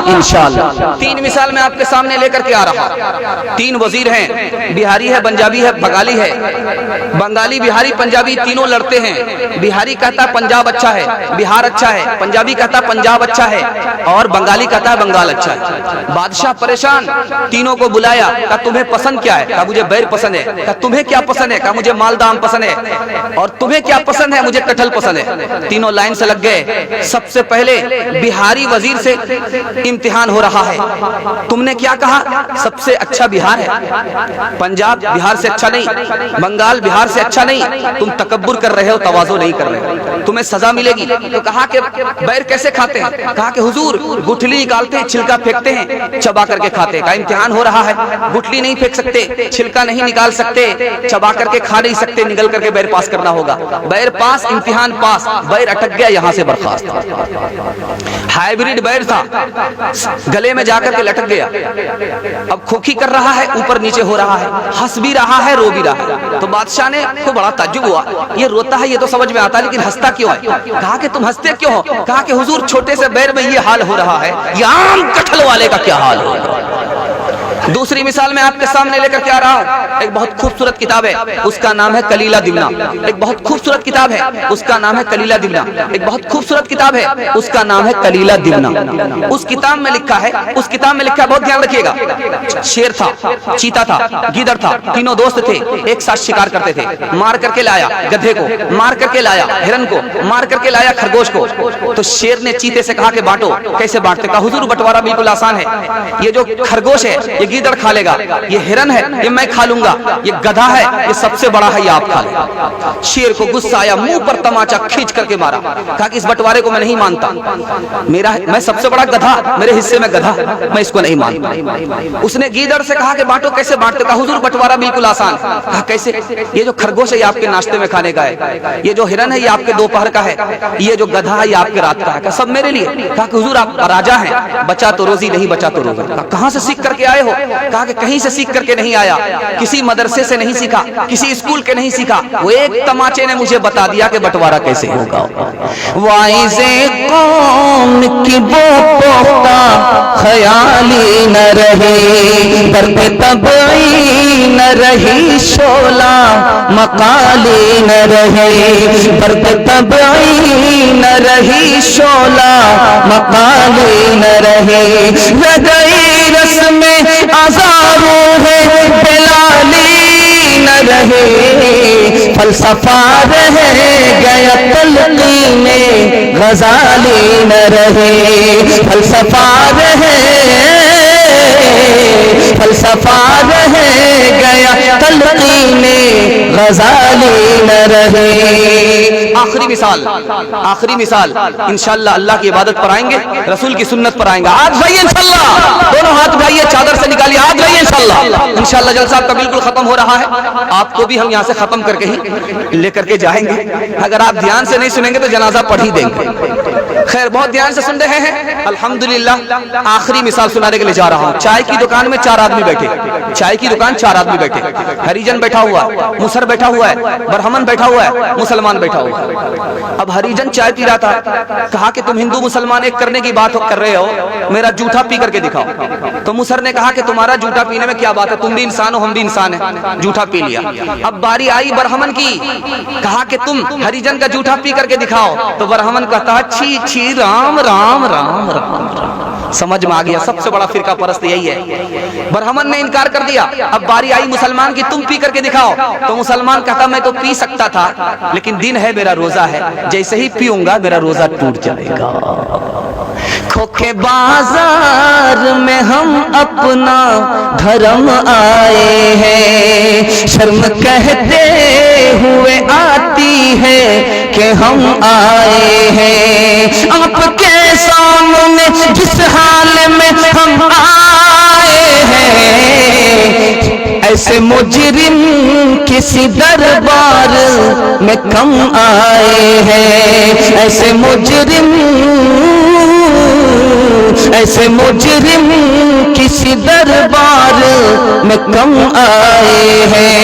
इंशाअल्लाह। तीन मिसाल मैं आपके सामने लेकर के आ रहा। तीन वजीर हैं, बिहारी है, पंजाबी है, बंगाली है। बंगाली, बिहारी, पंजाबी तीनों लड़ते हैं। बिहारी कहता पंजाब अच्छा है, बिहार अच्छा है। पंजाबी कहता पंजाब अच्छा है और बंगाली कहता है बंगाल अच्छा है। बादशाह परेशान, तीनों को बुलाया, कहा तुम्हें पसंद क्या है? कहा मुझे बैर पसंद है। कहा तुम्हें क्या पसंद है? कहा मुझे मालदा आम पसंद है। और तुम्हें क्या पसंद है? मुझे कटहल पसंद है। तीनों लाइन से लग गए। सबसे पहले बिहारी वजीर से इम्तिहान हो रहा है। तुमने क्या कहा? सबसे अच्छा बिहार है, पंजाब बिहार से अच्छा नहीं, बंगाल बिहार से अच्छा नहीं। तुम तकब्बुर कर रहे हो, तवाज़ु नहीं कर रहे हो, तुम्हें सजा मिलेगी। तो कहा कि बैर कैसे खाते हैं? कहा कि हुजूर गुठली निकालते हैं, छिलका फेंकते हैं, चबा करके खाते हैं। का इम्तिहान हो रहा है, गुठली नहीं फेंक सकते, छिलका नहीं निकाल सकते, चबा करके खा नहीं सकते, निकल करके बैर पास करना होगा। बैर पास, इम्तिहान पास। बैर अटक गया, यहां से बर्खास्त। हाइब्रिड बैर था, गले में जाकर के लटक गया। अब खोखी कर रहा है, ऊपर नीचे हो रहा है, हंस भी रहा है, रो भी रहा है। तो बादशाह ने को बड़ा ताज्जुब हुआ, ये रोता है ये तो समझ में आता है, लेकिन हंसता क्यों है? कहा कि तुम हंसते क्यों हो? कहा कि हुजूर छोटे से बैर में ये हाल हो रहा है, ये आम कटहल वाले का क्या हाल होगा। दूसरी मिसाल मैं आपके सामने लेकर के आ रहा हूँ। एक बहुत खूबसूरत किताब है, उसका नाम है कलीला दिमना। एक बहुत खूबसूरत किताब है, उसका नाम है कलीला दिमना। एक बहुत खूबसूरत किताब है, उसका नाम है कलीला दिमना। उस किताब में लिखा है, उस किताब में लिखा है, बहुत ध्यान रखिएगा। शेर था, चीता था, गीदड़ था, तीनों दोस्त थे, एक साथ शिकार करते थे। मार करके लाया गधे को, मार करके लाया हिरन को, मार करके लाया खरगोश को। तो शेर ने चीते से कहा कि बांटो। कैसे बांटते? कहा हुजूर बंटवारा बिल्कुल आसान है। ये जो खरगोश है ये गीदड़ खा लेगा, ये हिरन है ये मैं खा लूंगा, ये गधा है ये सबसे बड़ा है, ये आप खा लेगा। शेर को गुस्सा आया, मुंह पर तमाचा खींच करके मारा। कहा कि इस बंटवारे को मैं नहीं मानता, मैं सबसे बड़ा गधा, मेरे हिस्से में गधा, मैं इसको नहीं मानता। उसने गीदड़ से कहा कि बांटो। कैसे बांटते? कहा हुजूर बंटवारा बिल्कुल आसान। कहा कैसे? ये जो खरगोश है ये आपके नाश्ते में खाने का है, ये जो हिरन है ये आपके दोपहर का है, ये जो गधा है ये आपके रात का है, सब मेरे लिए। कहा कि हुजूर आप राजा हैं, बचा तो रोजी नहीं बचा तो रोजी। कहां से सीख करके आए हो? कहा कि कहीं से सीख करके नहीं आया, किसी मदरसे से नहीं सीखा, किसी स्कूल के नहीं सीखा, वो एक तमाचे ने मुझे बता दिया कि बंटवारा कैसे होगा। वाइज़े कौम की बोपोता ख्याली न रही, बर्फ तबई न रही, शोला मकाली न रही, बर्फ तबई न रही, शोला मकाली न रही। रगई रस में आज़ारू है, बेलाली न रहे, फलसफा रह गया तलकी में, गजाली न रहे, फलसफा रह गया तलकी में, गजाली न रहे। आखिरी मिसाल इंशाअल्लाह अल्लाह की इबादत पर आएंगे, रसूल की सुन्नत पर आएंगे। आज भाई इंशाअल्लाह दोनों हाथ उठाइए, चादर से निकालिए, आज भाई इंशाअल्लाह जलसा आपका बिल्कुल खत्म हो रहा है। आपको भी हम यहाँ से खत्म करके ही लेकर के जाएंगे। अगर आप ध्यान से नहीं सुनेंगे तो जनाजा पढ़ ही देंगे। खैर बहुत ध्यान से सुन रहे हैं अल्हम्दुलिल्लाह। आखिरी मिसाल सुनाने के लिए जा रहा हूँ। चाय की दुकान में 4 आदमी बैठे, चाय की दुकान 4 आदमी बैठे, हरिजन बैठा हुआ है, मुसर बैठा हुआ है, ब्राह्मण बैठा हुआ है, मुसलमान बैठा हुआ है। अब हरिजन चाय पी रहा था, कहा कि तुम हिंदू मुसलमान एक करने की बात कर रहे हो, मेरा जूठा पी करके दिखाओ। तो मुसर ने कहा कि तुम्हारा जूठा पीने में क्या बात है, तुम भी इंसान हो हम भी इंसान है, जूठा पी लिया। अब बारी आई ब्राह्मण की, कहा कि तुम हरिजन का जूठा पी करके दिखाओ। तो ब्राह्मण कहता छी छी राम राम राम राम। समझ में आ गया, सबसे बड़ा फिरका परस्त यही है। ब्राह्मण ने इनकार कर दिया। अब बारी आई मुसलमान की, तुम पी करके दिखाओ। तो मुसलमान कहता मैं तो पी सकता था, लेकिन दिन है मेरा रोजा है, जैसे ही पीऊंगा मेरा रोजा टूट जाएगा। खोखे बाजार में हम अपना धर्म आए हैं, शर्म कहते हुए आती है कि हम आए हैं। आपके सामने जिस हाल में हम आए हैं, ऐसे मुजरिम किसी दरबार में कम आए हैं। ऐसे मुजरिम किसी दरबार में कम आए हैं।